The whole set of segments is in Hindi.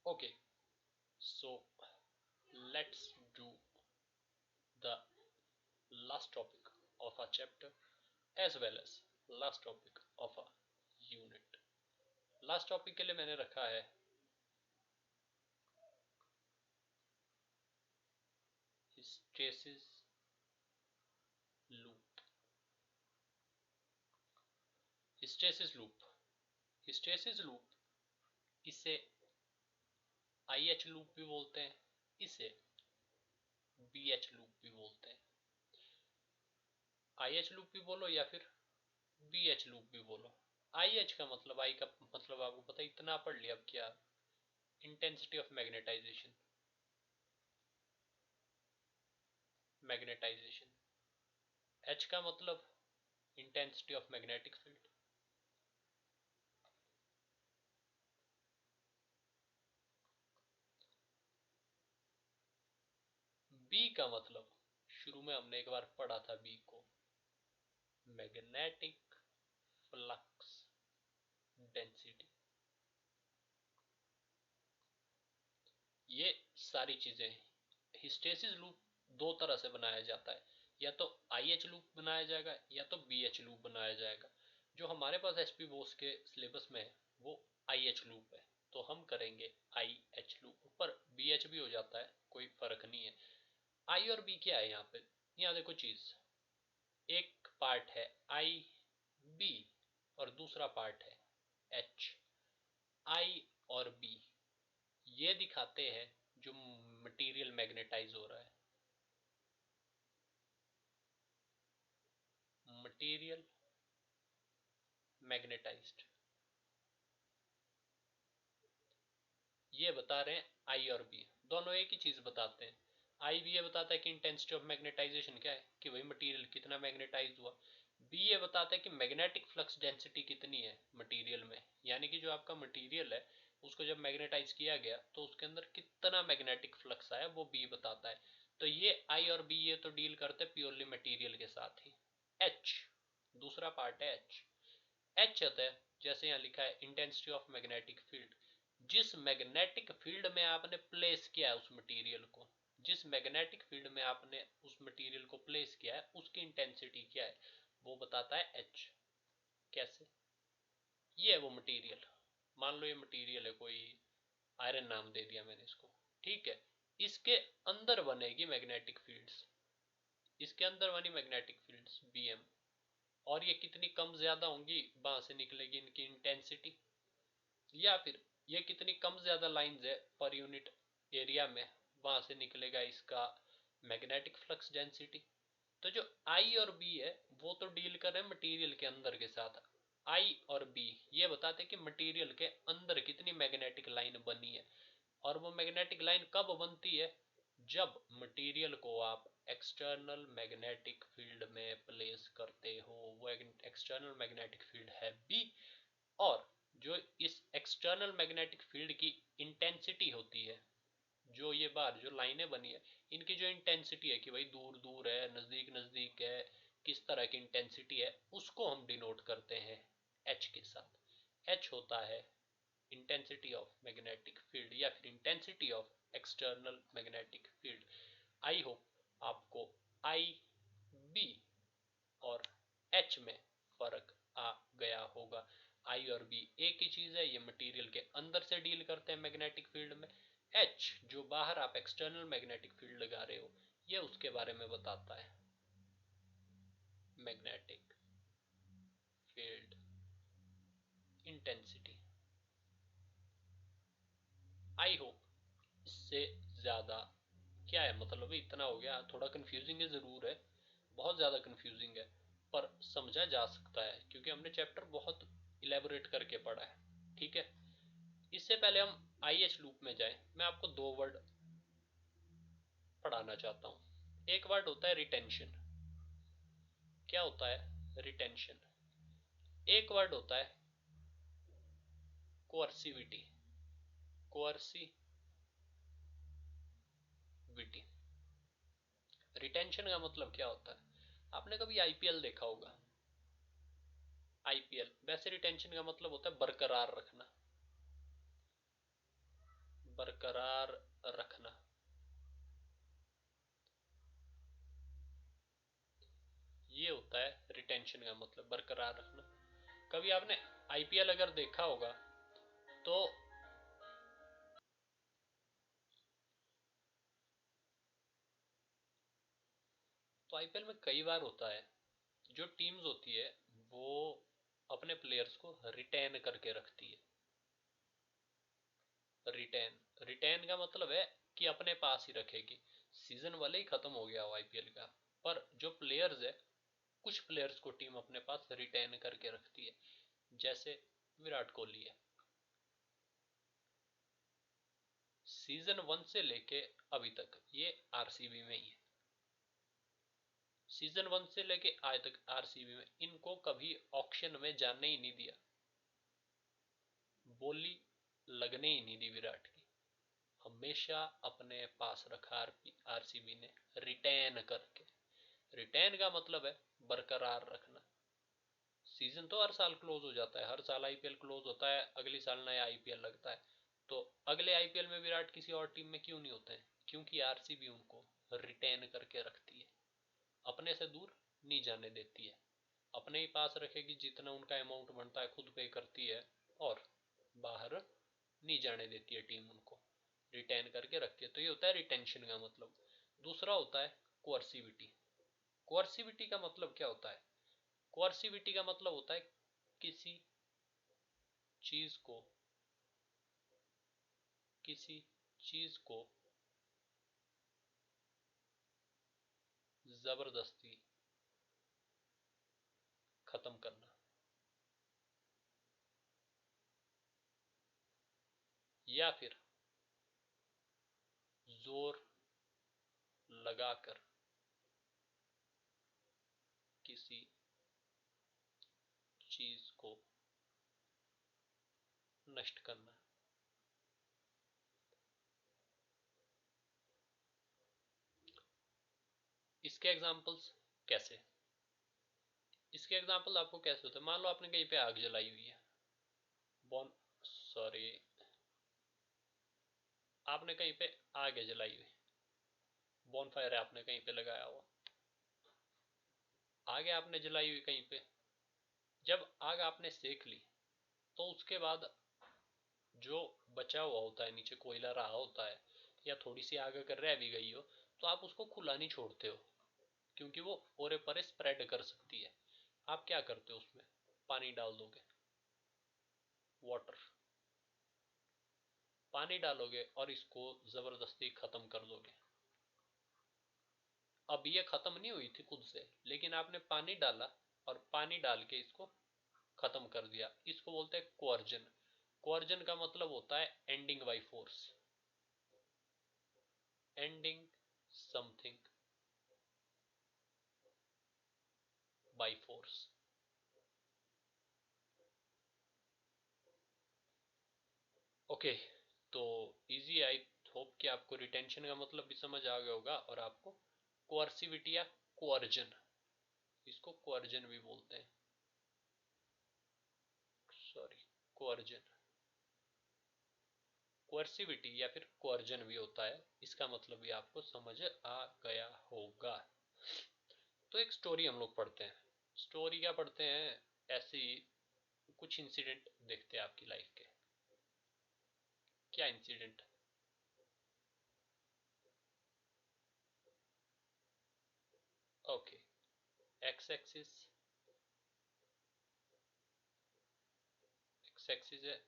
Okay, so let's do the last topic of our chapter as well as last topic of our unit. Last topic के लिए मैंने रखा है hysteresis loop. Hysteresis loop, hysteresis loop, इसे IH लूप भी बोलते हैं, इसे BH लूप भी बोलते हैं। IH लूप भी बोलो या फिर BH लूप भी बोलो। IH का मतलब, आई का मतलब आपको पता है, इतना पढ़ लिया अब क्या, intensity of magnetisation, magnetisation. H का मतलब intensity of magnetic field. B का मतलब, शुरू में हमने एक बार पढ़ा था B को, मैग्नेटिक फ्लक्स डेंसिटी। ये सारी चीजें, हिस्टेसिस लूप दो तरह से बनाया जाता है, या तो IH लूप बनाया जाएगा या तो BH लूप बनाया जाएगा। जो हमारे पास एसपी बोस के सिलेबस में है वो IH लूप है, तो हम करेंगे IH लूप। ऊपर BH भी हो जाता है, कोई फर्क नहीं है। I और B क्या है यहाँ पे, यहाँ देखो चीज, एक पार्ट है IB और दूसरा पार्ट है H। I और B ये दिखाते हैं जो मटेरियल मैग्नेटाइज हो रहा है, मटेरियल मैग्नेटाइज्ड, ये बता रहे हैं आई और बी, दोनों एक ही चीज बताते हैं। आई भी ये बताता है कि इंटेंसिटी ऑफ मैग्नेटाइजेशन क्या है, कि वही मटेरियल कितना मैग्नेटाइज हुआ। बी ये बताता है कि मैग्नेटिक फ्लक्स डेंसिटी कितनी है मटेरियल में, यानी कि जो आपका मटेरियल है उसको जब मैग्नेटाइज किया गया तो उसके अंदर कितना मैग्नेटिक फ्लक्स आया, वो बी बताता है। तो ये आई और बी ये तो डील करते हैं प्योरली मटेरियल के साथ ही। एच दूसरा पार्ट है एच। एच होता है, जैसे यहाँ लिखा है, इंटेंसिटी ऑफ मैग्नेटिक फील्ड। जिस मैग्नेटिक फील्ड में आपने प्लेस किया है उस मटेरियल को, जिस मैग्नेटिक फील्ड में आपने उस मटेरियल को प्लेस किया है उसकी इंटेंसिटी क्या है, वो बताता है एच। कैसे, ये है वो मटेरियल, मान लो ये मटेरियल है कोई, आयरन नाम दे दिया मैंने इसको, ठीक है। इसके अंदर बनेगी मैग्नेटिक फील्ड्स, इसके अंदर बनी मैग्नेटिक फील्ड्स BM, और ये कितनी कम ज्यादा होंगी, वहां से निकलेगी इनकी इंटेंसिटी। या फिर ये कितनी कम ज्यादा लाइंस है पर यूनिट एरिया में, वहां से निकलेगा इसका मैग्नेटिक फ्लक्स डेंसिटी। तो जो आई और बी है वो तो डील कर रहे हैं मटेरियल के अंदर के साथ। आई और बी ये बताते हैं कि मटेरियल के अंदर कितनी मैग्नेटिक लाइन बनी है, और वो मैग्नेटिक लाइन कब बनती है, जब मटेरियल को आप एक्सटर्नल मैग्नेटिक फील्ड में प्लेस करते हो। वो एक्सटर्नल मैग्नेटिक फील्ड है बी, और जो इस एक्सटर्नल मैग्नेटिक फील्ड की इंटेंसिटी होती है, जो ये बार जो लाइनें बनी है इनकी जो इंटेंसिटी है कि भाई दूर दूर है नजदीक नजदीक है, किस तरह की इंटेंसिटी है, उसको हम डिनोट करते हैं एच के साथ। एच होता है इंटेंसिटी ऑफ मैग्नेटिक फील्ड या फिर intensity of external magnetic field. I hope आपको आई बी और एच में फर्क आ गया होगा। आई और बी एक ही चीज है, ये मटेरियल के अंदर से डील करते हैं मैग्नेटिक फील्ड में। एच जो बाहर आप एक्सटर्नल मैग्नेटिक फील्ड लगा रहे हो, ये उसके बारे में बताता है, magnetic field intensity. I hope इससे ज्यादा क्या है मतलब इतना हो गया, थोड़ा कंफ्यूजिंग है जरूर है, बहुत ज्यादा कंफ्यूजिंग है, पर समझा जा सकता है क्योंकि हमने चैप्टर बहुत इलेबोरेट करके पढ़ा है, ठीक है। इससे पहले हम IH लूप में जाए, मैं आपको दो वर्ड पढ़ाना चाहता हूँ। एक वर्ड होता है रिटेंशन। क्या होता है रिटेंशन? एक वर्ड होता है कोअर्सिविटी, कोअर्सिविटी। रिटेंशन का मतलब क्या होता है, आपने कभी IPL देखा होगा, IPL, वैसे रिटेंशन का मतलब होता है बरकरार रखना, बरकरार रखना, ये होता है रिटेंशन का मतलब, बरकरार रखना। कभी आपने आईपीएल अगर देखा होगा तो आईपीएल में कई बार होता है जो टीम्स होती है वो अपने प्लेयर्स को रिटेन करके रखती है। रिटेन, रिटेन का मतलब है कि अपने पास ही रखेगी। सीजन भले ही खत्म हो गया हो आईपीएल का, पर जो प्लेयर्स है, कुछ प्लेयर्स को टीम अपने पास रिटेन करके रखती है। जैसे विराट कोहली है, सीजन 1 से लेके अभी तक ये आरसीबी में ही है। सीजन 1 से लेके आज तक आरसीबी में, इनको कभी ऑक्शन में जाने ही नहीं दिया, बोली लगने ही नहीं दी विराट की, हमेशा अपने पास रखा आरसीबी ने रिटेन करके। रिटेन का मतलब है बरकरार रखना। सीजन तो हर साल क्लोज हो जाता है, हर साल आईपीएल क्लोज होता है, अगली साल नया आईपीएल लगता है। तो अगले आईपीएल में विराट किसी और टीम में क्यों नहीं होते हैं? क्योंकि आरसीबी उनको रिटेन करके रखती है, अपने से दूर नहीं जाने देती है, अपने ही पास रखेगी, जितना उनका अमाउंट बनता है खुद पे करती है, और बाहर नहीं जाने देती है टीम, उनको रिटेन करके रखती है। तो ये होता है रिटेंशन का मतलब। दूसरा होता है कोअर्सिविटी। कोअर्सिविटी का मतलब क्या होता है? कोअर्सिविटी का मतलब होता है किसी चीज को, किसी चीज को जबरदस्ती खत्म करना, या फिर जोर लगाकर किसी चीज को नष्ट करना। इसके एग्जांपल्स कैसे? इसके एग्जांपल आपको कैसे होते हैं? मान लो आपने कहीं पे आग जलाई हुई है, बॉन सॉरी, आपने कहीं पे आग जलाई हुई, बॉन फायर है आपने कहीं पे लगाया हुआ, आगे आपने जलाई हुई कहीं पे, जब आग आपने सेक ली तो उसके बाद जो बचा हुआ होता है, नीचे कोयला रहा होता है, या थोड़ी सी आग अगर रह भी गई हो, तो आप उसको खुला नहीं छोड़ते हो, क्योंकि वो ओरे परे स्प्रेड कर सकती है। आप क्या करते हो? उसमें पानी डाल दोगे, वाटर, पानी डालोगे और इसको जबरदस्ती खत्म कर दोगे। अब ये खत्म नहीं हुई थी खुद से, लेकिन आपने पानी डाला और पानी डाल के इसको खत्म कर दिया। इसको बोलते हैं कोअर्जन। कोअर्जन का मतलब होता है ending by force, ending something by force. Okay, तो इजी, आई होप कि आपको रिटेंशन का मतलब भी समझ आ गया होगा, और आपको कोअर्सिविटी या कोअर्जन, इसको कोअर्जन भी बोलते हैं, सॉरी, कोअर्जन, कोअर्सिविटी या फिर कोअर्जन भी होता है, इसका मतलब भी आपको समझ आ गया होगा। तो एक स्टोरी हम लोग पढ़ते हैं। स्टोरी क्या पढ़ते हैं? ऐसी कुछ इंसिडेंट देखते हैं आपकी लाइफ के। क्या incident? Okay, x axis, x axis है,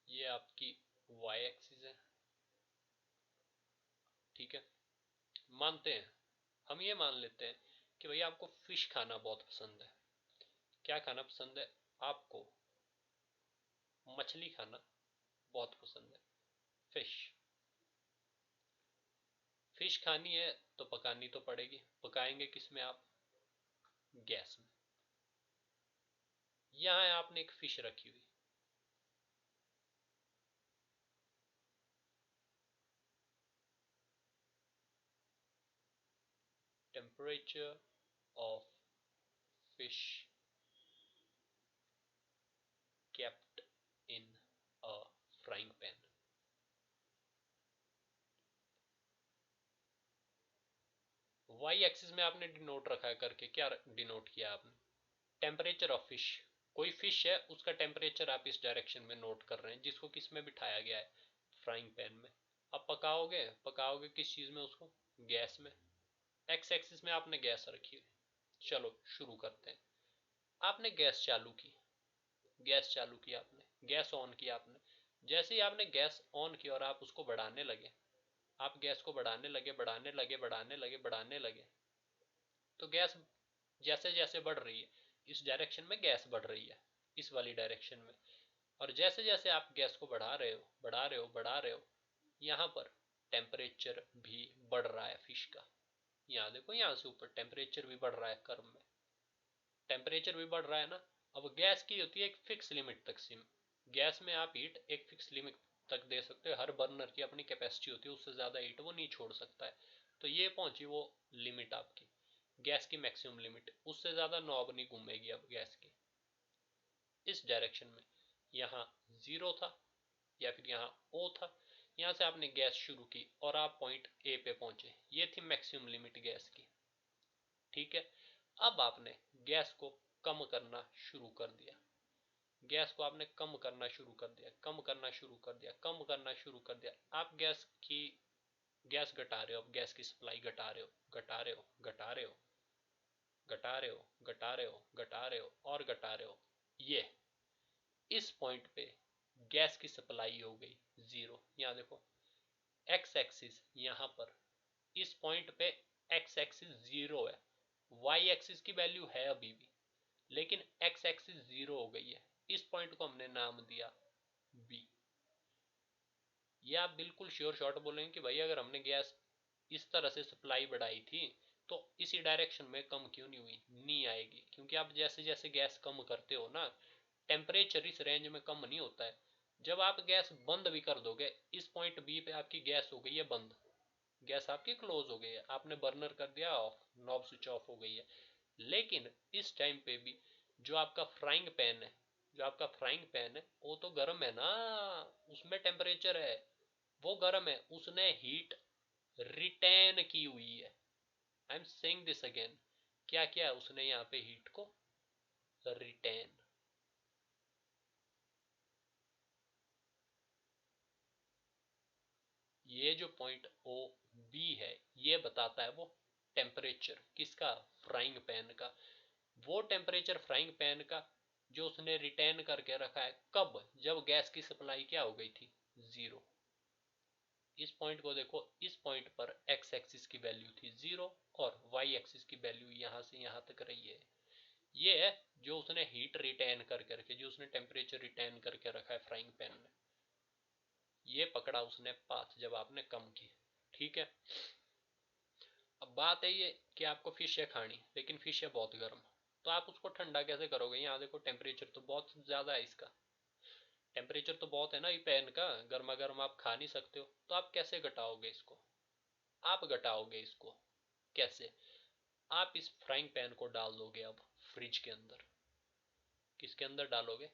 ये आपकी वाई एक्सिस है, ठीक है। मानते हैं, हम ये मान लेते हैं कि भैया आपको फिश खाना बहुत पसंद है। क्या खाना पसंद है आपको? मछली खाना बहुत पसंद है, फिश। फिश खानी है तो पकानी तो पड़ेगी, पकाएंगे किस में आप? गैस में। यहाँ आपने एक फिश रखी हुई, temperature of fish kept in a frying pan. Y axis में आपने डिनोट रखा है करके, क्या डिनोट किया आपने? Temperature of fish. कोई फिश है उसका टेम्परेचर आप इस डायरेक्शन में नोट कर रहे हैं, जिसको किस में बिठाया गया है? फ्राइंग पैन में। अब पकाओगे, पकाओगे किस चीज में उसको? गैस में। एक्स एक्सिस में आपने गैस रखी है। चलो शुरू करते हैं। आपने गैस चालू की, गैस चालू की आपने, गैस ऑन किया आपने। जैसे ही आपने गैस ऑन की और आप उसको बढ़ाने लगे, आप गैस को बढ़ाने लगे, बढ़ाने लगे, बढ़ाने लगे, बढ़ाने लगे, तो गैस जैसे जैसे बढ़ रही है, इस डायरेक्शन में गैस बढ़ रही है, इस वाली डायरेक्शन में। और जैसे जैसे आप गैस को बढ़ा रहे हो, बढ़ा रहे हो, बढ़ा रहे हो, यहाँ पर टेम्परेचर भी बढ़ रहा है फिश का। यहाँ देखो, यहाँ से ऊपर टेम्परेचर भी बढ़ रहा है, कर्व में टेम्परेचर भी बढ़ रहा है ना। अब गैस की होती है एक फिक्स लिमिट तक सिम। गैस में आप हीट एक फिक्स लिमिट तक दे सकते हो, हर बर्नर की अपनी कैपेसिटी होती है, उससे ज़्यादा हीट वो नहीं छोड़ सकता है। तो ये पहुंची वो लिमिट आपकी, गैस की मैक्सिमम लिमिट, उससे ज़्यादा नॉब नहीं घूमेगी अब गैस की। इस डायरेक्शन में यहाँ जीरो था या फिर यहाँ ओ था, यहाँ से आपने गैस शुरू की और आप पॉइंट ए पे पहुंचे, ये थी मैक्सिमम लिमिट गैस की। ठीक है, अब आपने गैस को कम करना शुरू कर दिया, गैस को आपने कम करना शुरू कर दिया, कम करना शुरू कर दिया, कम करना शुरू कर दिया। आप गैस घटा रहे हो, अब गैस की सप्लाई घटा रहे हो, घटा रहे हो, घटा रहे हो, घटा रहे हो, घटा रहे हो, घटा रहे हो और घटा रहे हो। ये इस पॉइंट पे गैस की सप्लाई हो गई जीरो। यहाँ देखो, एक्स एक्सिस यहाँ पर इस पॉइंट पे एक्स एक्सिस जीरो है, वाई एक्सिस की वैल्यू है अभी भी, लेकिन एक्स एक्सिस जीरो हो गई है। इस पॉइंट को हमने नाम दिया बी। ये आप बिल्कुल श्योर शॉट बोलेंगे कि भाई अगर हमने गैस इस तरह से सप्लाई बढ़ाई थी तो इसी डायरेक्शन में कम क्यों नहीं हुई? नहीं आएगी, क्योंकि आप जैसे जैसे गैस कम करते हो ना, टेम्परेचर इस रेंज में कम नहीं होता है। जब आप गैस बंद भी कर दोगे, इस पॉइंट बी पे आपकी गैस हो गई है बंद, गैस आपकी क्लोज हो गई है, आपने बर्नर कर दिया ऑफ, नॉब स्विच ऑफ हो गई है। लेकिन इस टाइम पे भी जो आपका फ्राइंग पैन है, जो आपका फ्राइंग पैन है वो तो गर्म है ना, उसमें टेम्परेचर है, वो गर्म है, उसने हीट रिटेन की हुई है। I am saying this again, क्या किया उसने यहाँ पे? हीट को रिटेन। ये जो पॉइंट ओ बी है, ये बताता है वो टेम्परेचर किसका? फ्राइंग पैन का। वो टेम्परेचर फ्राइंग पैन का जो उसने रिटेन करके रखा है, कब? जब गैस की सप्लाई क्या हो गई थी? जीरो। इस पॉइंट को देखो, इस पॉइंट पर एक्स एक्सिस की वैल्यू थी जीरो और वाई एक्सिस की वैल्यू यहाँ से यहाँ तक रही है। ये है जो उसने हीट रिटेन कर करके, जो उसने टेम्परेचर रिटेन करके रखा है फ्राइंग पैन में, ये पकड़ा उसने पाथ जब आपने कम की। ठीक है, अब बात है ये कि आपको फिश है खानी, लेकिन फिश है बहुत गर्म, तो आप उसको ठंडा कैसे करोगे? यहाँ देखो टेम्परेचर तो बहुत ज़्यादा है इसका, टेम्परेचर तो बहुत है ना ये पैन का, गर्मा गर्म आप खा नहीं सकते हो, तो आप कैसे घटाओगे इसको? आप घटाओगे इसको कैसे? आप इस फ्राइंग पैन को डाल दोगे अब फ्रिज के अंदर। किसके अंदर डालोगे?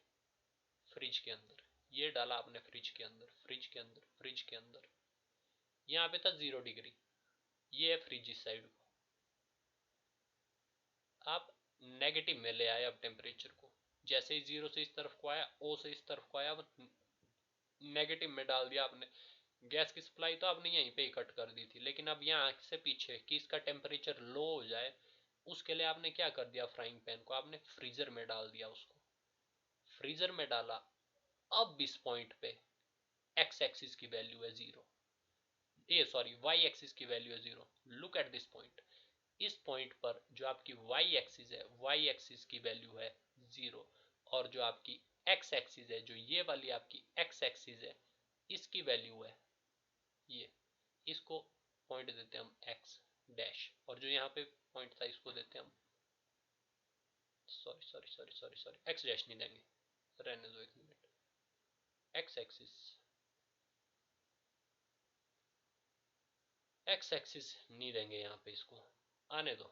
फ्रिज के अंदर। ये डाला आपने फ्रिज के अंदर, फ्रिज के अंदर, फ्रिज के अंदर। यहाँ पे था 0 डिग्री, ये है फ्रिज इस साइड को। आप नेगेटिव में ले आए अब टेम्परेचर को, जैसे ही जीरो से इस तरफ को आया, ओ से इस तरफ को आया, अब नेगेटिव में डाल दिया आपने। गैस की सप्लाई तो आपने यहीं पे ही कट कर दी थी, लेकिन अब यहाँ से पीछे कि इसका टेम्परेचर लो हो जाए, उसके लिए आपने क्या कर दिया? फ्राइंग पैन को आपने फ्रीजर में डाल दिया, उसको फ्रीजर में डाला। अब इस पॉइंट पे एक्स एक्सिस की वैल्यू है जीरो, ये सॉरी वाई एक्सिस की वैल्यू है zero. Look at this point, इस पॉइंट पर जो आपकी वाई एक्सिस है, वाई एक्सिस की वैल्यू है जीरो, और जो आपकी एक्स एक्सिस है, जो ये वाली आपकी एक्स एक्सिस है, इसकी वैल्यू है ये। इसको पॉइंट देते हैं हम एक्स डैश, और जो यहाँ पे पॉइंट था इसको देते हैं हम, sorry sorry sorry sorry sorry, x dash नहीं देंगे, रहने दो एक minute. X axis, x axis नहीं देंगे यहाँ पे, इसको आने दो।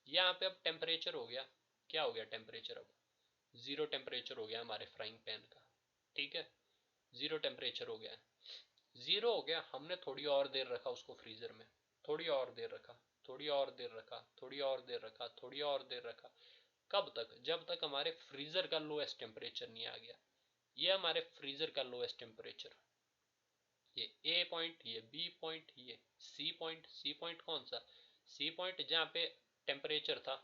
यहाँ पे अब टेम्परेचर हो गया, क्या हो गया टेम्परेचर? अब जीरो टेम्परेचर हो गया हमारे फ्राइंग पैन का, ठीक है, जीरो टेम्परेचर हो गया, जीरो हो गया। हमने थोड़ी और देर रखा उसको फ्रीजर में, थोड़ी और देर रखा, थोड़ी और देर रखा, थोड़ी और देर रखा, थोड़ी और देर रखा। कब तक? जब तक हमारे फ्रीजर का लोएस्ट टेम्परेचर नहीं आ गया। ये हमारे फ्रीजर का लोएस्ट टेम्परेचर, ये ए पॉइंट, ये बी पॉइंट, ये सी पॉइंट। सी पॉइंट कौन सा? सी पॉइंट जहां पे टेम्परेचर था,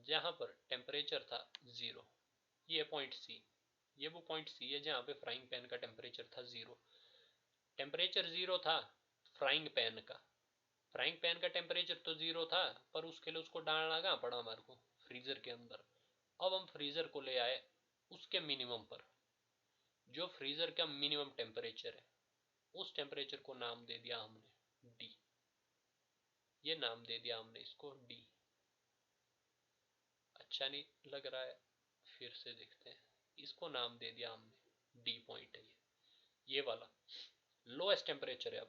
जहां पर टेम्परेचर था जीरो, ये पॉइंट सी। ये वो पॉइंट सी है जहां पे फ्राइंग पैन का टेम्परेचर था जीरो। टेम्परेचर जीरो था फ्राइंग पैन का, फ्राइंग पैन का टेम्परेचर तो जीरो था, पर उसके लिए उसको डालना कहाँ पड़ा हमारे को? फ्रीजर के अंदर। अब हम फ्रीजर को ले आए उसके मिनिमम पर, जो फ्रीजर का मिनिमम टेम्परेचर है, उस टेम्परेचर को नाम दे दिया हमने डी। ये नाम दे दिया हमने इसको डी। अच्छा नहीं लग रहा है, फिर से देखते हैं। इसको नाम दे दिया हमने डी पॉइंट है ये वाला लोएस्ट टेम्परेचर है।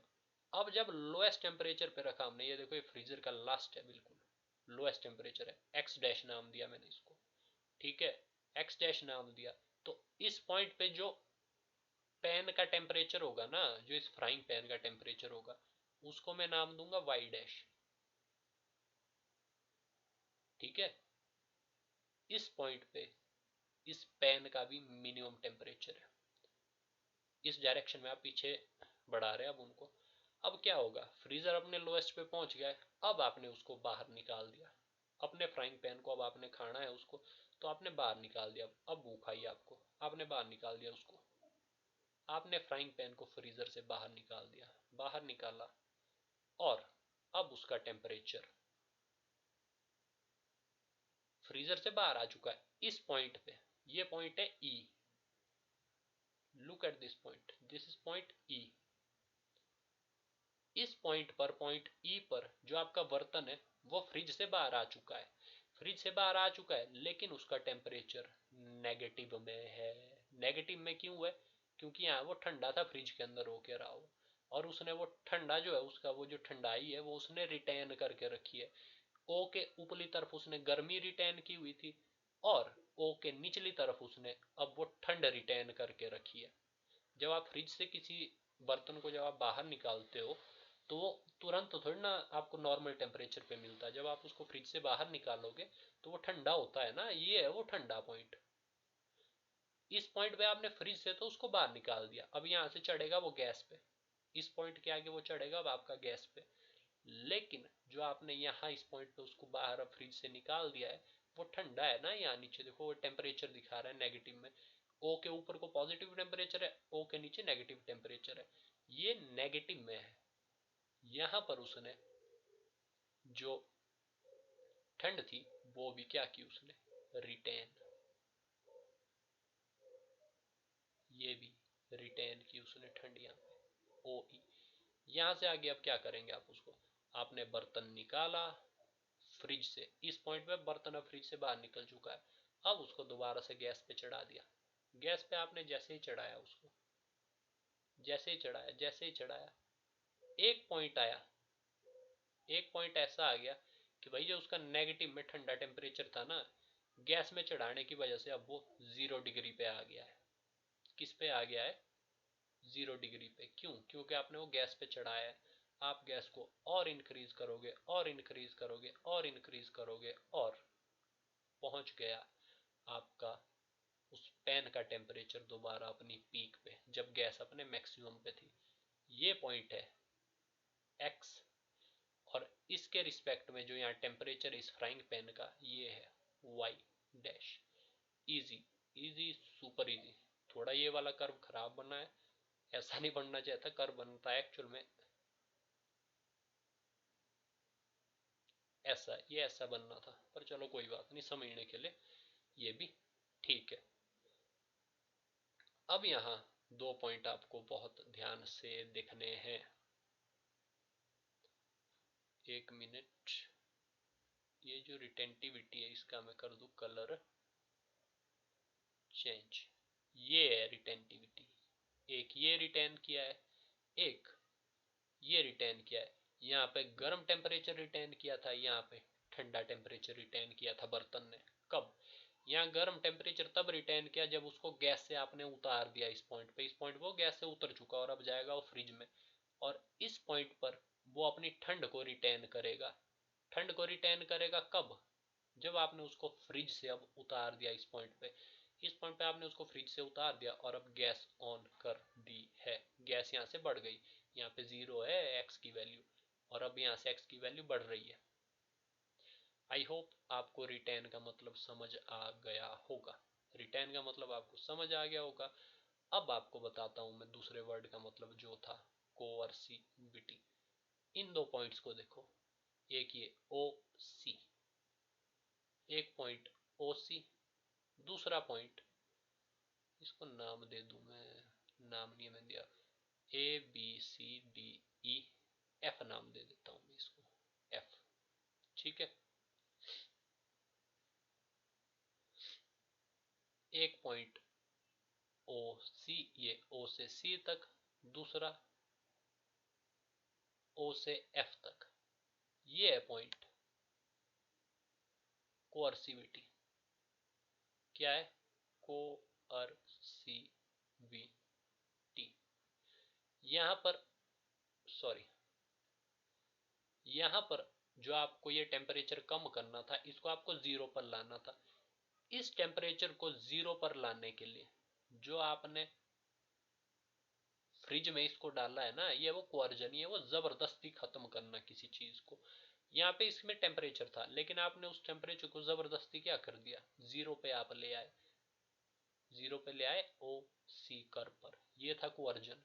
अब जब लोएस्ट टेम्परेचर पे रखा हमने, ये देखो ये फ्रीजर का लास्ट है, बिल्कुल लोएस्ट टेम्परेचर है, एक्स डैश नाम दिया मैंने इसको, ठीक है, एक्स डैश नाम दिया। तो इस पॉइंट पे जो पैन का टेम्परेचर होगा ना, जो इस फ्राइंग पैन का टेम्परेचर होगा, उसको मैं नाम दूंगा वाई डैश, ठीक है। इस पॉइंट पे इस पैन का भी मिनिमम टेम्परेचर है। इस डायरेक्शन में आप पीछे बढ़ा रहे हैं अब उनको। अब क्या होगा? फ्रीजर अपने लोएस्ट पे पहुंच गया है। अब आपने उसको बाहर निकाल दिया, अपने फ्राइंग पैन को। अब आपने खाना है उसको, तो आपने बाहर निकाल दिया। अब भूख आई आपको, आपने बाहर निकाल दिया उसको। आपने फ्राइंग पैन को फ्रीजर से बाहर निकाल दिया, बाहर निकाला, और अब उसका टेम्परेचर फ्रीजर से बाहर आ चुका है इस पॉइंट पे। ये पॉइंट है E, look at this point, this is point E. इस पॉइंट पर, पॉइंट ई पर, जो आपका बर्तन है वो फ्रिज से बाहर आ चुका है, फ्रिज से बाहर आ चुका है, लेकिन उसका टेम्परेचर नेगेटिव में है। नेगेटिव में क्यों है? क्योंकि यहाँ वो ठंडा था, फ्रिज के अंदर होके रहा हो, और उसने वो ठंडा जो है, उसका वो जो ठंडाई है वो उसने रिटेन करके रखी है। ओ के ऊपरी तरफ उसने गर्मी रिटेन की हुई थी, और ओ के निचली तरफ उसने अब वो ठंड रिटेन करके रखी है। जब आप फ्रिज से किसी बर्तन को जब आप बाहर निकालते हो, तो वो तुरंत तो थोड़ी ना आपको नॉर्मल टेम्परेचर पे मिलता है। जब आप उसको फ्रिज से बाहर निकालोगे तो वो ठंडा होता है ना, ये है वो ठंडा पॉइंट। इस पॉइंट पे आपने फ्रिज से तो उसको बाहर निकाल दिया, अब यहाँ से चढ़ेगा वो गैस पे। इस पॉइंट के आगे वो चढ़ेगा अब आपका गैस पे। लेकिन जो आपने यहाँ इस पॉइंट पे उसको बाहर अब फ्रिज से निकाल दिया है, वो ठंडा है ना। यहाँ नीचे देखो वो टेम्परेचर दिखा रहा है नेगेटिव में। ओ के ऊपर को पॉजिटिव टेम्परेचर है, ओ के नीचे नेगेटिव टेम्परेचर है, ये नेगेटिव में है। यहाँ पर उसने जो ठंड थी वो भी क्या की उसने? रिटेन। ये भी रिटेन की उसने ठंड यहाँ पे, ओ ई। यहाँ से आगे अब क्या करेंगे आप उसको? आपने बर्तन निकाला फ्रिज से, इस पॉइंट पे बर्तन अब फ्रिज से बाहर निकल चुका है। अब उसको दोबारा से गैस पे चढ़ा दिया। गैस पे आपने जैसे ही चढ़ाया उसको, जैसे ही चढ़ाया, जैसे ही चढ़ाया, एक पॉइंट आया, एक पॉइंट ऐसा आ गया कि भाई जो उसका नेगेटिव में ठंडा टेम्परेचर था ना, गैस में चढ़ाने की वजह से अब वो 0 डिग्री पे आ गया है। किस पे आ गया है? 0 डिग्री पे। क्यों? क्योंकि आपने वो गैस पे चढ़ाया है। आप गैस को और इंक्रीज करोगे, और इंक्रीज करोगे, और इंक्रीज करोगे, और पहुंच गया आपका उस पैन का टेम्परेचर दोबारा अपनी पीक पे, जब गैस अपने मैक्सिमम पे थी। ये पॉइंट है एक्स, और इसके रिस्पेक्ट में जो यहाँ टेम्परेचर इस फ्राइंग पैन का, ये है y dash. Easy, easy, super easy. थोड़ा ये वाला कर्व खराब बना है, ऐसा नहीं बनना चाहिए था। कर्व बनता है एक्चुअल में ऐसा, ये ऐसा बनना था, पर चलो कोई बात नहीं, समझने के लिए ये भी ठीक है। अब यहाँ दो पॉइंट आपको बहुत ध्यान से देखने हैं। एक मिनट, ये जो रिटेंटिविटी है इसका मैं कर दूं कलर चेंज। ये है रिटेंटिविटी। एक ये रिटेन किया है, एक ये रिटेन किया है। यहाँ पे गर्म टेम्परेचर रिटेन किया था, यहाँ पे ठंडा टेम्परेचर रिटेन किया था बर्तन ने। कब? यहाँ गर्म टेम्परेचर तब रिटेन किया जब उसको गैस से आपने उतार दिया इस पॉइंट पे। इस पॉइंट पे वो गैस से उतर चुका और अब जाएगा वो फ्रिज में, और इस पॉइंट पर वो अपनी ठंड को रिटेन करेगा। ठंड को रिटेन करेगा कब? जब आपने उसको फ्रिज से अब उतार दिया इस पॉइंट पे। इस पॉइंट पे आपने उसको फ्रिज से उतार दिया और अब गैस ऑन कर दी है। गैस यहाँ से बढ़ गई, यहाँ पे 0 है एक्स की वैल्यू, और अब यहाँ से एक्स की वैल्यू बढ़ रही है। आई होप आपको रिटेन का मतलब समझ आ गया होगा। रिटेन का मतलब आपको समझ आ गया होगा। अब आपको बताता हूं मैं दूसरे वर्ड का मतलब जो था कोअर्सिविटी। इन दो पॉइंट्स को देखो, एक ये ओ सी, एक पॉइंट ओ सी, दूसरा पॉइंट, इसको नाम दे दूं मैं, नाम नहीं मैं दिया, A B C D E F नाम दे देता हूं मैं इसको, एफ। ठीक है, एक पॉइंट ओ सी, ये ओ से सी तक, दूसरा ओ से एफ तक, ये है पॉइंट कोअर्सिविटी। क्या है? कोअर्सिविटी। यहां पर, सॉरी, यहां पर जो आपको ये टेम्परेचर कम करना था, इसको आपको 0 पर लाना था। इस टेम्परेचर को 0 पर लाने के लिए जो आपने फ्रिज में इसको डाला है ना, ये वो क्वार्जन, ये वो जबरदस्ती खत्म करना किसी चीज को। यहाँ पे इसमें टेम्परेचर था, लेकिन आपने उस टेम्परेचर को जबरदस्ती क्या कर दिया, 0 पे आप ले आए, 0 पे ले आए ओ सी कर्व पर। ये था क्वार्जन।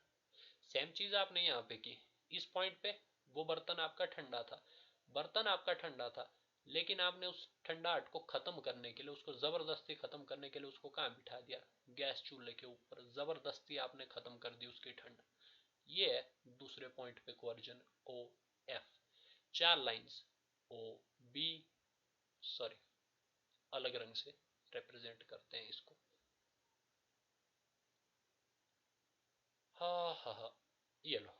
सेम चीज आपने यहाँ पे की। इस पॉइंट पे वो बर्तन आपका ठंडा था, बर्तन आपका ठंडा था, लेकिन आपने उस ठंडाहट को खत्म करने के लिए, उसको जबरदस्ती खत्म करने के लिए उसको कहाँ बिठा दिया, गैस चूल्हे के ऊपर। जबरदस्ती आपने खत्म कर दी उसकी ठंड। ये है दूसरे पॉइंट पे क्वार्जन ओ एफ। चार लाइंस ओ बी, सॉरी, अलग रंग से रिप्रेजेंट करते हैं इसको। हा हा हा, ये लो,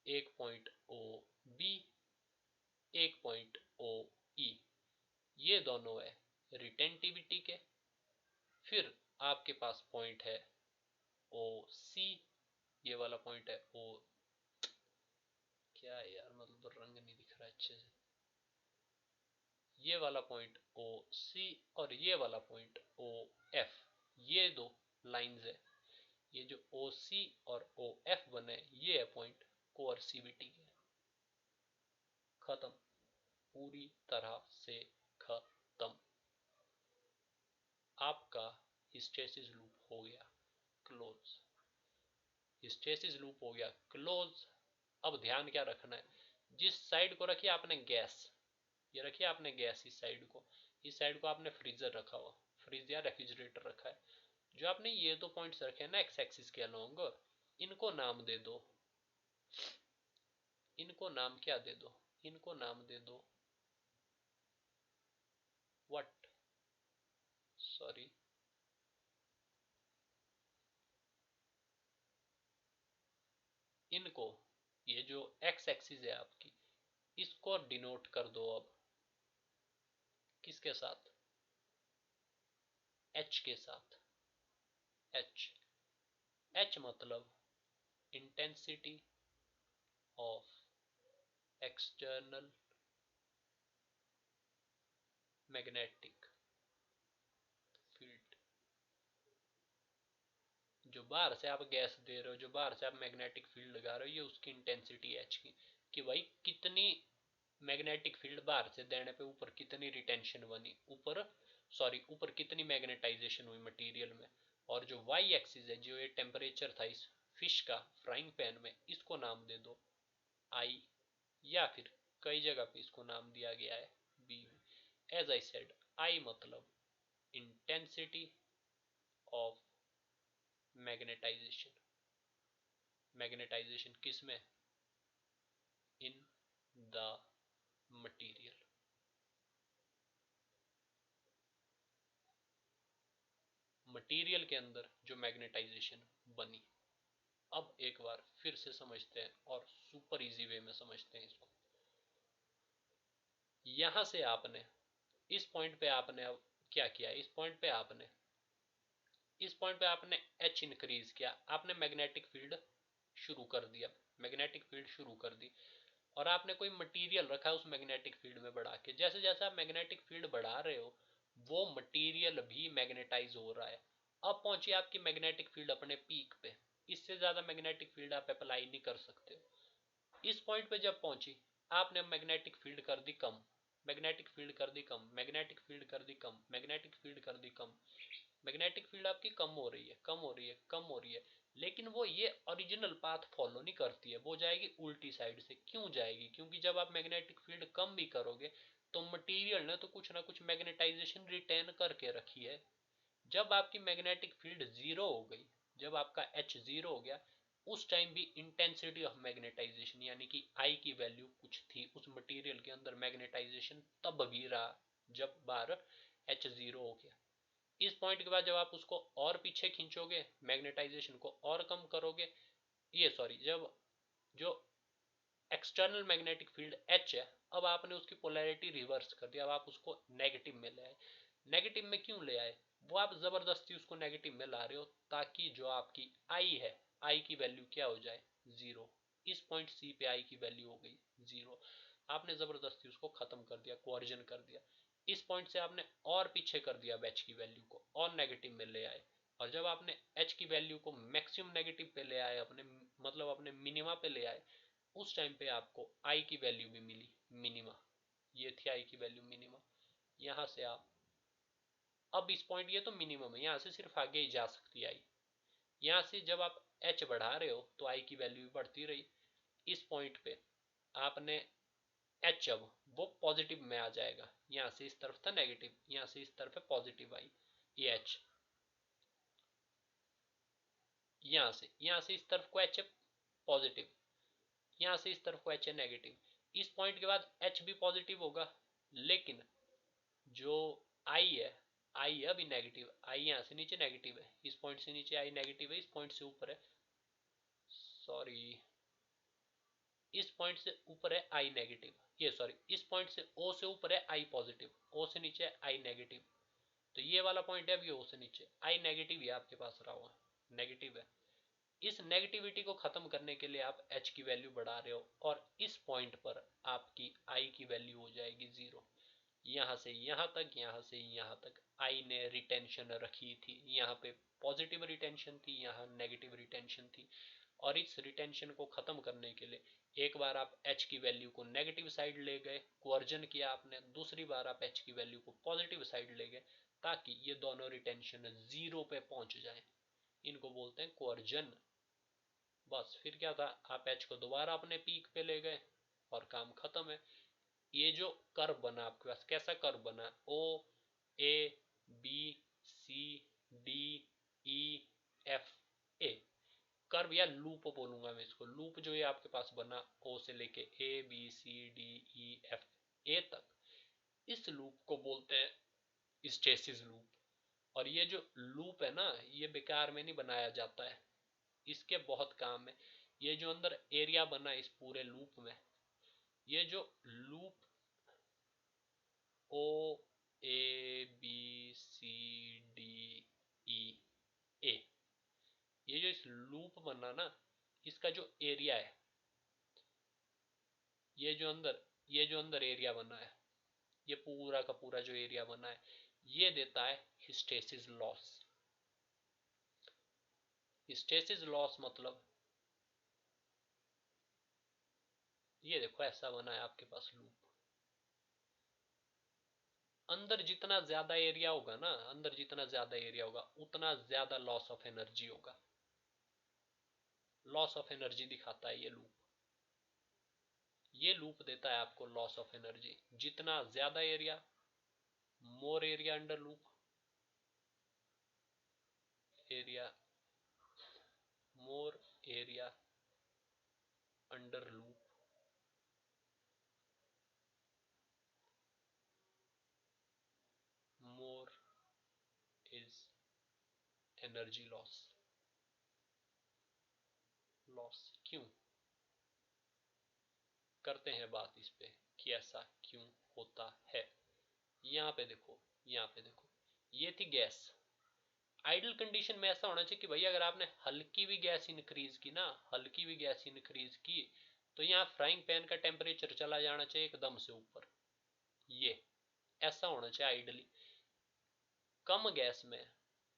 एक पॉइंट ओ बी, एक पॉइंट ओ ई, ये दोनों है रिटेंटिविटी के। फिर आपके पास पॉइंट है ओ सी, ये वाला पॉइंट है ओ, क्या है यार, मतलब रंग नहीं दिख रहा अच्छे से, ये वाला पॉइंट ओ सी और ये वाला पॉइंट ओ एफ। ये दो लाइंस है, ये जो ओ सी और ओ एफ बने, ये है पॉइंट कोअर्सिविटी के। खत्म, पूरी तरह से खत्म। आपका हिस्टेसिस लूप हो गया क्लोज। हिस्टेसिस लूप हो गया क्लोज। अब ध्यान क्या रखना है, जिस साइड को रखिए आपने गैस, ये रखिए आपने गैस, इस साइड को, इस साइड को आपने फ्रीजर रखा हुआ, फ्रिज या रेफ्रिजरेटर रखा है। जो आपने ये दो पॉइंट्स रखे हैं ना एक्स एक्सिस के अलोंग, इनको नाम दे दो, इनको नाम क्या दे दो, इनको नाम दे दो व्हाट, सॉरी, इनको, ये जो एक्स एक्सिस है आपकी, इसको डिनोट कर दो अब किसके साथ, एच के साथ। एच, एच मतलब intensity of external magnetic field. जो बाहर से आप गैस दे रहे हो, जो बाहर से आप मैग्नेटिक फील्ड लगा रहे हो, ये उसकी इंटेंसिटी एच की, कि भाई कितनी मैग्नेटिक फील्ड बाहर से देने पे ऊपर कितनी रिटेंशन बनी, ऊपर, सॉरी, ऊपर कितनी मैग्नेटाइजेशन हुई मटेरियल में। और जो वाई एक्सिस है, जो ये टेम्परेचर था इस फिश का फ्राइंग पैन में, इसको नाम दे दो आई, या फिर कई जगह पे इसको नाम दिया गया है बी। एज आई सेड, आई मतलब इंटेंसिटी ऑफ मैग्नेटाइजेशन। मैग्नेटाइजेशन किस में, इन द मटीरियल। मटीरियल के अंदर जो मैग्नेटाइजेशन बनी। अब एक बार फिर से समझते हैं और सुपर इजी वे में समझते हैं इसको। यहां से आपने इस पॉइंट पे आपने अब क्या किया, इस पॉइंट पे आपने एच इंक्रीज किया, आपने मैग्नेटिक फील्ड शुरू कर दिया, मैग्नेटिक फील्ड शुरू कर दी, और आपने कोई मटेरियल रखा उस मैग्नेटिक फील्ड में बढ़ा के। जैसे जैसे आप मैग्नेटिक फील्ड बढ़ा रहे हो वो मटेरियल भी मैग्नेटाइज हो रहा है। अब पहुंची आपकी मैग्नेटिक फील्ड अपने पीक पे, इससे ज्यादा मैग्नेटिक फील्ड आप अप्लाई नहीं कर सकते हो। इस पॉइंट पे जब पहुंची आपने मैग्नेटिक फील्ड कर दी कम, मैग्नेटिक फील्ड कर दी कम, मैग्नेटिक फील्ड कर दी कम, मैग्नेटिक फील्ड कर दी कम, मैग्नेटिक फील्ड आपकी कम हो रही है, कम हो रही है, कम हो रही है, लेकिन वो ये ओरिजिनल पाथ फॉलो नहीं करती है, वो जाएगी उल्टी साइड से। क्यों जाएगी? क्योंकि जब आप मैग्नेटिक फील्ड कम भी करोगे तो मटेरियल ने तो कुछ ना कुछ मैग्नेटाइजेशन रिटेन करके रखी है। जब आपकी मैग्नेटिक फील्ड जीरो हो गई, जब आपका एच जीरो हो गया, उस टाइम भी इंटेंसिटी ऑफ मैग्नेटाइजेशन यानी कि आई की वैल्यू कुछ थी उस मटेरियल के अंदर, मैग्नेटाइजेशन तब भी रहा जब बार एच जीरो हो गया। इस पॉइंट के बाद जब आप उसको और पीछे खींचोगे, मैग्नेटाइजेशन को और कम करोगे, ये सॉरी, जब जो एक्सटर्नल मैग्नेटिक फील्ड एच है, अब आपने उसकी पोलैरिटी रिवर्स कर दिया, अब आप उसको नेगेटिव में ले आए। नेगेटिव में क्यों ले आए? वो आप जबरदस्ती उसको नेगेटिव में ला रहे हो ताकि जो आपकी आई है, आई की वैल्यू क्या हो जाए, जीरो। इस पॉइंट सी पे आई की वैल्यू हो गई जीरो, आपने जबरदस्ती उसको खत्म कर दिया, कोअर्जन कर दिया। इस पॉइंट से आपने और पीछे कर दिया एच की वैल्यू को, और नेगेटिव में ले आए, और जब आपने एच की वैल्यू को मैक्सिमम नेगेटिव पे ले आए, अपने मतलब अपने मिनिमा पे ले आए, उस टाइम पे आपको आई की वैल्यू भी मिली मिनिमा, ये थी आई की वैल्यू मिनिमा। यहां से आप अब इस पॉइंट, ये तो मिनिमम है, यहां से सिर्फ आगे ही जा सकती है आई। यहां से जब आप एच बढ़ा रहे हो तो आई की वैल्यू भी बढ़ती रही। इस पॉइंट पे आपने एच अब वो पॉजिटिव में आ जाएगा, यहां से इस तरफ था नेगेटिव, यहां से इस तरफ है पॉजिटिव आई, ये एच, यहां से इस तरफ को एच है पॉजिटिव, यहां से इस तरफ को एच है नेगेटिव। इस पॉइंट के बाद एच भी पॉजिटिव होगा, लेकिन जो आई है, आई है अभी नेगेटिव, आई यहां से नीचे नेगेटिव है, इस पॉइंट से नीचे आई नेगेटिव है, इस पॉइंट से ऊपर है, सॉरी, इस पॉइंट से ऊपर है आई नेगेटिव, ये सॉरी, इस पॉइंट से ओ से ऊपर है आई पॉजिटिव, ओ से नीचे है आई नेगेटिव। तो ये वाला पॉइंट है अभी ओ से नीचे, आई नेगेटिव ही आपके पास रहा हुआ, नेगेटिव है। इस नेगेटिविटी को खत्म करने के लिए आप एच की वैल्यू बढ़ा रहे हो, और इस पॉइंट पर आपकी आई की वैल्यू हो जाएगी जीरो। यहां से यहां तक, यहां से यहां तक आई ने रिटेंशन रखी थी, यहाँ पे पॉजिटिव रिटेंशन थी, यहाँ नेगेटिव रिटेंशन थी, और इस रिटेंशन को खत्म करने के लिए एक बार आप एच की वैल्यू को नेगेटिव साइड ले गए, कोअर्जन किया आपने, दूसरी बार आप एच की वैल्यू को पॉजिटिव साइड ले गए ताकि ये दोनों रिटेंशन जीरो पे पहुंच जाए, इनको बोलते हैं कोअर्जन। बस फिर क्या था, आप एच को दोबारा अपने पीक पे ले गए और काम खत्म है। ये जो कर्व बना आपके पास, कैसा कर्व बना, O A B C D E F A, curve या लूप बोलूंगा मैं इसको, लूप जो ये आपके पास बना ओ से लेके A B C D E F A तक, इस लूप को बोलते हैं स्टेसिस लूप। और ये जो लूप है ना, ये बेकार में नहीं बनाया जाता है, इसके बहुत काम है। ये जो अंदर एरिया बना इस पूरे लूप में, ये जो loop O A B C D E A, ये जो इस लूप बना ना, इसका जो एरिया है, ये जो अंदर ये जो अंदर एरिया बना है, ये पूरा का पूरा जो एरिया बना है, ये देता है हिस्टेसिस लॉस। हिस्टेसिस लॉस मतलब ये देखो ऐसा बना है आपके पास लूप, अंदर जितना ज्यादा एरिया होगा ना, अंदर जितना ज्यादा एरिया होगा उतना ज्यादा लॉस ऑफ एनर्जी होगा, लॉस ऑफ एनर्जी दिखाता है ये लूप। ये लूप देता है आपको लॉस ऑफ एनर्जी, जितना ज्यादा area, more area under loop, area, more area under loop, more is energy loss, loss क्यों, करते हैं बात इस पे कि ऐसा क्यों होता है। यहाँ पे देखो, यहाँ पे देखो, ये थी गैस। आइडल कंडीशन में ऐसा होना चाहिए कि भाई अगर आपने हल्की भी गैस इंक्रीज की ना, हल्की भी गैस इंक्रीज की, तो यहाँ फ्राइंग पैन का टेम्परेचर चला जाना चाहिए एकदम से ऊपर। ये ऐसा होना चाहिए आइडली। कम गैस में,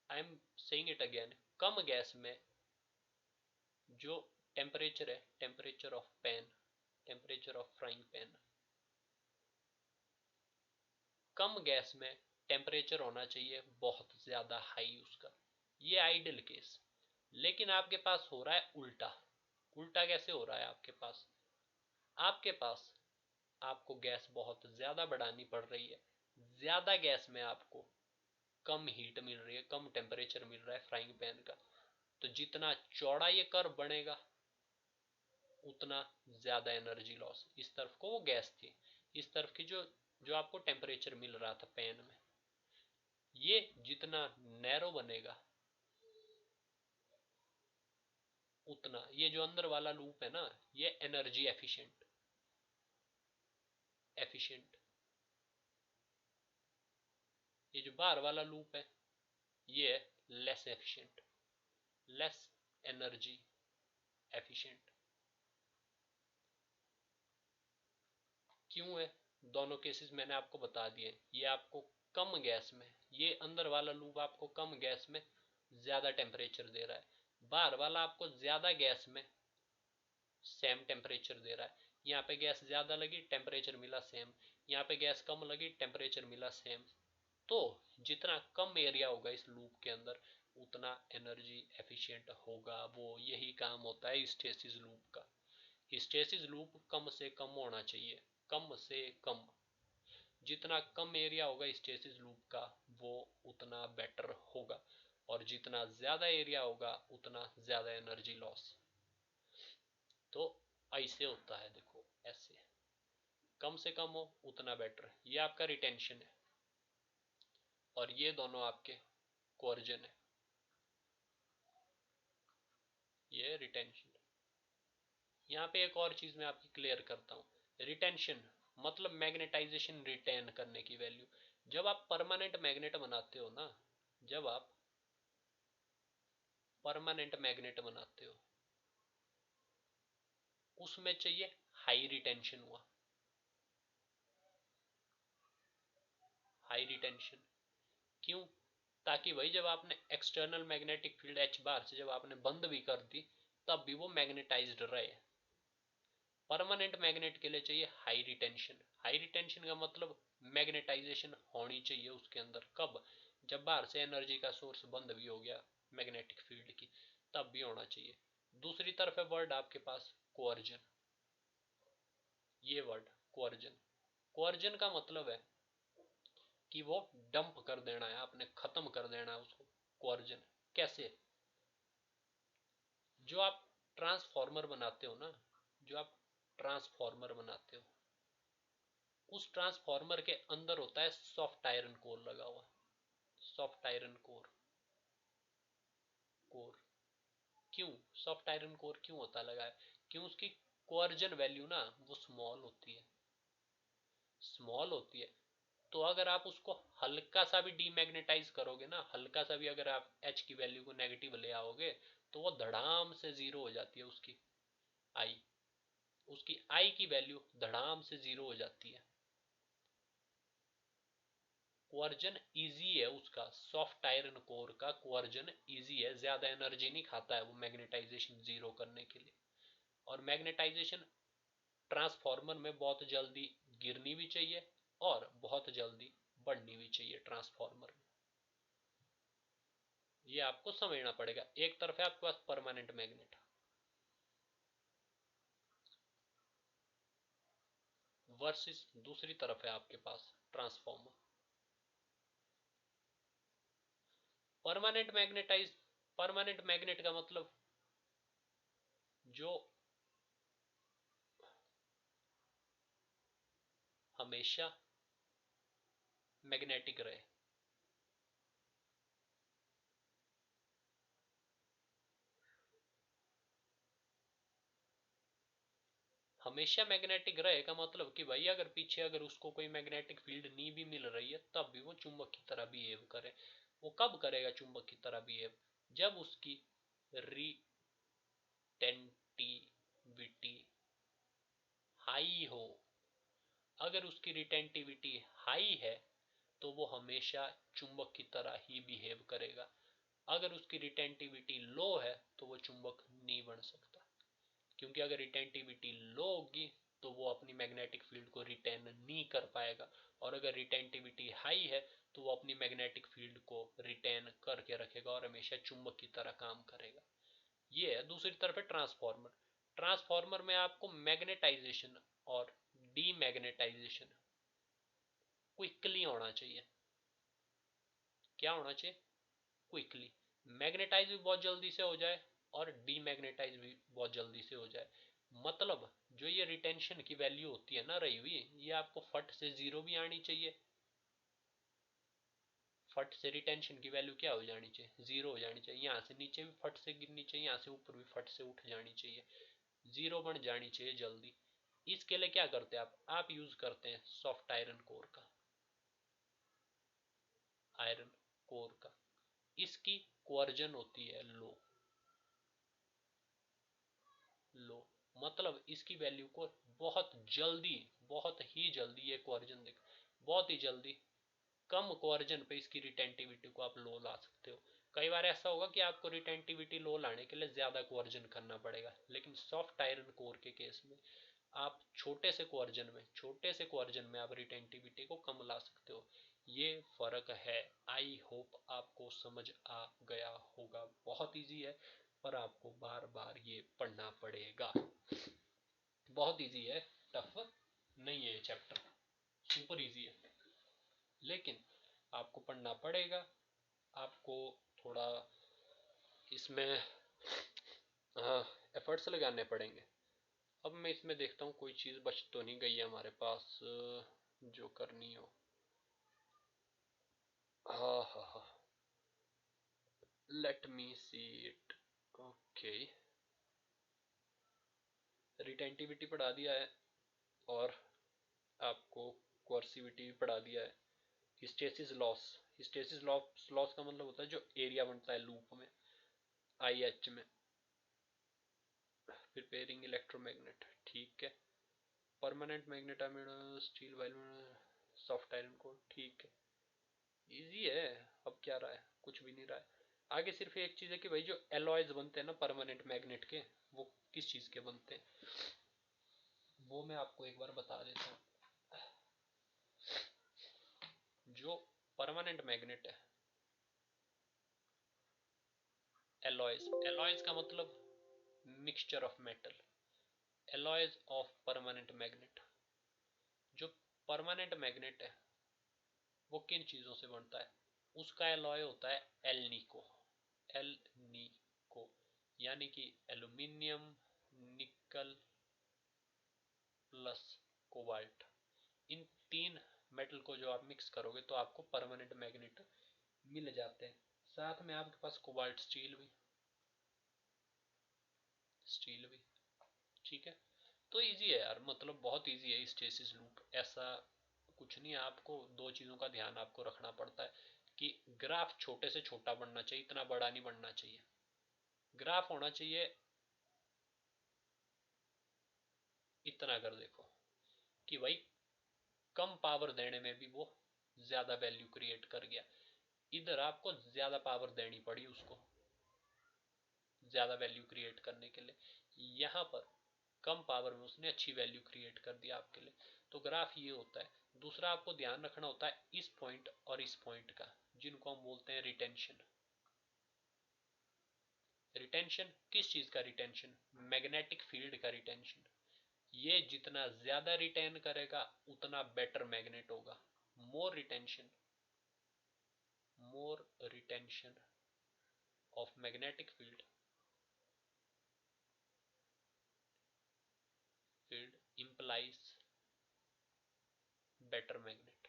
I am saying it again, come gas में जो टेम्परेचर है, temperature of pan, temperature of frying pan, come gas में टेम्परेचर होना चाहिए बहुत ज्यादा हाई उसका। ये आइडल केस। लेकिन आपके पास हो रहा है उल्टा। उल्टा कैसे हो रहा है आपके पास? आपके पास आपको गैस बहुत ज्यादा बढ़ानी पड़ रही है, ज्यादा गैस में आपको कम हीट मिल रही है, कम टेम्परेचर मिल रहा है फ्राइंग पैन का। तो जितना चौड़ा ये कर्व बनेगा उतना ज्यादा एनर्जी लॉस। इस तरफ को वो गैस थी, इस तरफ की जो जो आपको टेम्परेचर मिल रहा था पैन में, ये जितना नैरो बनेगा उतना, ये जो अंदर वाला लूप है ना, ये एनर्जी एफिशिएंट, एफिशिएंट। ये जो बाहर वाला लूप है ये है less efficient, less energy efficient. क्यों है? दोनों केसेस मैंने आपको बता दिए। ये आपको कम गैस में, ये अंदर वाला लूप आपको कम गैस में ज्यादा टेम्परेचर दे रहा है, बाहर वाला आपको ज्यादा गैस में सेम टेम्परेचर दे रहा है। यहाँ पे गैस ज्यादा लगी, टेम्परेचर मिला सेम, यहाँ पे गैस कम लगी, टेम्परेचर मिला सेम। तो जितना कम एरिया होगा इस लूप के अंदर उतना एनर्जी एफिशिएंट होगा वो। यही काम होता है हिस्टैरिसीस लूप का। हिस्टैरिसीस लूप कम से कम होना चाहिए, कम से कम। जितना कम एरिया होगा हिस्टैरिसीस लूप का वो उतना बेटर होगा, और जितना ज्यादा एरिया होगा उतना ज्यादा एनर्जी लॉस। तो ऐसे होता है, देखो ऐसे, कम से कम हो उतना बेटर। ये आपका रिटेंशन है और ये दोनों आपके कोअर्जन है, ये रिटेंशन। यहाँ पे एक और चीज मैं आपकी क्लियर करता हूँ। रिटेंशन मतलब मैग्नेटाइजेशन रिटेन करने की वैल्यू। जब आप परमानेंट मैग्नेट बनाते हो ना, जब आप परमानेंट मैग्नेट बनाते हो उसमें चाहिए हाई रिटेंशन हुआ, हाई रिटेंशन। क्यों? ताकि भाई जब आपने एक्सटर्नल मैग्नेटिक फील्ड एच बार से जब आपने बंद भी कर दी तब भी वो मैग्नेटाइज्ड रहे। परमानेंट मैग्नेट के लिए चाहिए हाई रिटेंशन। हाई रिटेंशन का मतलब मैग्नेटाइजेशन होनी चाहिए उसके अंदर। कब? जब बाहर से एनर्जी का सोर्स बंद भी हो गया मैग्नेटिक फील्ड की, तब भी होना चाहिए। दूसरी तरफ है वर्ड आपके पास कोअर्जन। ये वर्ड कोअर्जन, कोअर्जन का मतलब है कि वो डंप कर देना है, आपने खत्म कर देना है उसको। कोअर्जन कैसे? जो आप ट्रांसफॉर्मर बनाते हो ना, जो आप ट्रांसफॉर्मर बनाते हो उस ट्रांसफॉर्मर के अंदर होता है सॉफ्ट आयरन कोर लगा हुआ। सॉफ्ट आयरन कोर, कोर क्यों सॉफ्ट आयरन कोर क्यों होता लगा है? क्यों? उसकी कोअर्जन वैल्यू ना वो स्मॉल होती है, स्मॉल होती है। तो अगर आप उसको हल्का सा भी डीमैग्नेटाइज करोगे ना, हल्का सा भी अगर आप एच की वैल्यू को नेगेटिव ले आओगे तो वो धड़ाम से जीरो हो जाती है उसकी आई, उसकी आई की वैल्यू धड़ाम से जीरो हो जाती है। कोअर्जन इजी है उसका, सॉफ्ट आयरन कोर का कोअर्जन इजी है, ज्यादा एनर्जी नहीं खाता है वो मैग्नेटाइजेशन जीरो करने के लिए। और मैग्नेटाइजेशन ट्रांसफॉर्मर में बहुत जल्दी गिरनी भी चाहिए और बहुत जल्दी बढ़नी भी चाहिए ट्रांसफॉर्मर में। ये आपको समझना पड़ेगा। एक तरफ है आपके पास परमानेंट मैग्नेट, वर्सेस दूसरी तरफ है आपके पास transformer. Permanent magnetise, permanent magnet का मतलब जो हमेशा मैग्नेटिक रहे। हमेशा मैग्नेटिक रहेगा, मतलब कि भाई अगर पीछे अगर उसको कोई मैग्नेटिक फील्ड नहीं भी मिल रही है तब भी वो चुंबक की तरह बिहेव करे। वो कब करेगा चुंबक की तरह बिहेव? जब उसकी रिटेंटिविटी हाई हो। अगर उसकी रिटेंटिविटी हाई है तो वो हमेशा चुंबक की तरह ही बिहेव करेगा। अगर उसकी रिटेंटिविटी लो है तो वो चुंबक नहीं बन सकता, क्योंकि अगर रिटेंटिविटी लो होगी तो वो अपनी मैग्नेटिक फील्ड को रिटेन नहीं कर पाएगा, और अगर रिटेंटिविटी हाई है तो वो अपनी मैग्नेटिक फील्ड को रिटेन करके रखेगा और हमेशा चुंबक की तरह काम करेगा। ये है। दूसरी तरफ है ट्रांसफॉर्मर। ट्रांसफॉर्मर में आपको मैग्नेटाइजेशन और डीमैग्नेटाइजेशन क्विकली होना चाहिए। क्या होना चाहिए? क्विकली। मैग्नेटाइज भी बहुत जल्दी से हो जाए और डीमैग्नेटाइज भी बहुत जल्दी से हो जाए। मतलब जो ये रिटेंशन की वैल्यू होती है ना रही हुई, ये आपको फट से जीरो भी आनी चाहिए। फट से रिटेंशन की वैल्यू क्या हो जानी चाहिए? जीरो हो जानी चाहिए। यहाँ से नीचे भी फट से गिरनी चाहिए, यहाँ से ऊपर भी फट से उठ जानी चाहिए, जीरो बन जानी चाहिए जल्दी। इसके लिए क्या करते हैं आप यूज करते हैं सॉफ्ट आयरन कोर का। आयरन कोर का इसकी कोअर्जन होती है लो। लो मतलब इसकी वैल्यू को बहुत जल्दी, बहुत ही जल्दी ये कोअर्जन देख, बहुत ही जल्दी कम कोअर्जन पे इसकी रिटेंटिविटी को आप लो ला सकते हो। कई बार ऐसा होगा कि आपको रिटेंटिविटी लो लाने के लिए ज्यादा कोअर्जन करना पड़ेगा, लेकिन सॉफ्ट आयरन कोर के केस में आप छोटे से कोअर्जन में आप रिटेंटिविटी को कम ला सकते हो। ये फर्क है। आई होप आपको समझ आ गया होगा। बहुत इजी है पर आपको बार बार ये पढ़ना पड़ेगा। बहुत इजी है, टफ नहीं है ये चैप्टर, सुपर इजी है, लेकिन आपको पढ़ना पड़ेगा। आपको थोड़ा इसमें एफर्ट्स लगाने पड़ेंगे। अब मैं इसमें देखता हूँ कोई चीज़ बच तो नहीं गई है हमारे पास जो करनी हो। हाँ हाँ हाँ, let me see it. Okay, retentivity पढ़ा दिया है और आपको कोर्सिविटी भी पढ़ा दिया है। Hysteresis loss, hysteresis loss loss का मतलब होता है जो एरिया बनता है लूप में, आई एच में। प्रिपेयरिंग इलेक्ट्रोमैग्नेट, ठीक है। Permanent magnet steel while soft iron को, ठीक है, इजी है। अब क्या रहा है? कुछ भी नहीं रहा है। आगे सिर्फ एक चीज है कि भाई जो एलॉयज बनते हैं ना परमानेंट मैग्नेट के, वो किस चीज के बनते हैं वो मैं आपको एक बार बता देता हूँ। जो परमानेंट मैग्नेट है, एलॉयज, एलॉयज का मतलब mixture of metal. Alloys of permanent magnet, जो परमानेंट मैग्नेट है वो किन चीजों से बनता है? उसका एलॉय होता है एलनिको। एलनिको यानी कि एल्यूमिनियम, निकल प्लस कोबाल्ट। इन तीन मेटल को जो आप मिक्स करोगे तो आपको परमानेंट मैग्नेट मिल जाते हैं। साथ में आपके पास कोबाल्ट स्टील भी, ठीक है। तो इजी है यार, मतलब बहुत इजी है हिस्टेरिसिस लूप। ऐसा कुछ नहीं है, आपको दो चीज़ों का ध्यान आपको रखना पड़ता है कि ग्राफ छोटे से छोटा बनना चाहिए, इतना बड़ा नहीं बनना चाहिए। ग्राफ होना चाहिए इतना, कर देखो कि भाई कम पावर देने में भी वो ज्यादा वैल्यू क्रिएट कर गया। इधर आपको ज्यादा पावर देनी पड़ी उसको ज्यादा वैल्यू क्रिएट करने के लिए, यहाँ पर कम पावर में उसने अच्छी वैल्यू क्रिएट कर दिया आपके लिए। तो ग्राफ ये होता है। दूसरा आपको ध्यान रखना होता है इस पॉइंट और इस पॉइंट का, जिनको हम बोलते हैं रिटेंशन। रिटेंशन किस चीज का? रिटेंशन मैग्नेटिक फील्ड का रिटेंशन। ये जितना ज्यादा रिटेन करेगा उतना बेटर मैग्नेट होगा। More retention, more retention of magnetic field implies better magnet.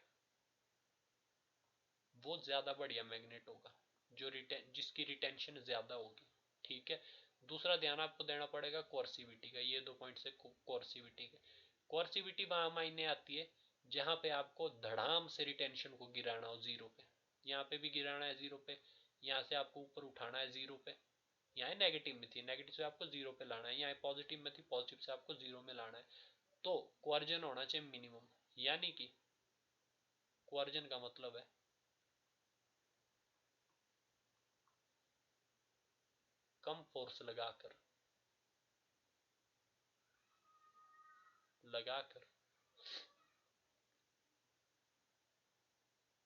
वो ज्यादा बढ़िया मैग्नेट होगा जो जिसकी रिटेंशन ज्यादा होगी, ठीक है। दूसरा ध्यान आपको देना पड़ेगा कोर्सिविटी का, ये 2 पॉइंट से कोर्सिविटी के। कोर्सिविटी वहां मायने आती है जहां पे आपको धड़ाम से रिटेंशन को गिराना हो जीरो पे, यहाँ पे भी गिराना है जीरो पे, यहाँ से आपको ऊपर उठाना है जीरो पे, यहाँ नेगेटिव में थी नेगेटिव से आपको जीरो पे लाना है, यहाँ पॉजिटिव में थी पॉजिटिव से आपको जीरो में लाना है। तो कोअर्जन होना चाहिए मिनिमम, यानी कि कोअर्जन का मतलब है कम फोर्स लगाकर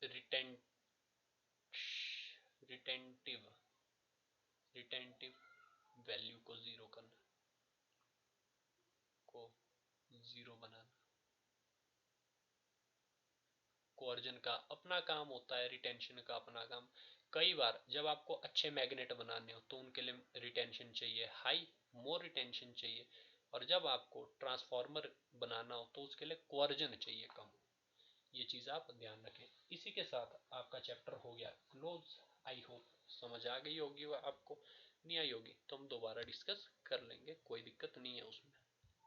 रिटेंट रिटेंटिव रिटेंटिव वैल्यू को जीरो करना, को जीरो बनाना। कोअर्जन का अपना काम होता है, रिटेंशन का अपना काम। कई बार जब आपको अच्छे मैग्नेट बनाने हो तो उनके लिए रिटेंशन चाहिए हाई, मोर रिटेंशन चाहिए, और जब आपको ट्रांसफार्मर बनाना हो तो उसके लिए कोअर्जन चाहिए कम। ये चीज आप ध्यान रखें। इसी के साथ आपका चैप्टर हो गया क्लोज। आई होप समझ आ गई होगी, आपको नहीं आई होगी तो हम दोबारा डिस्कस कर लेंगे, कोई दिक्कत नहीं है उसमें।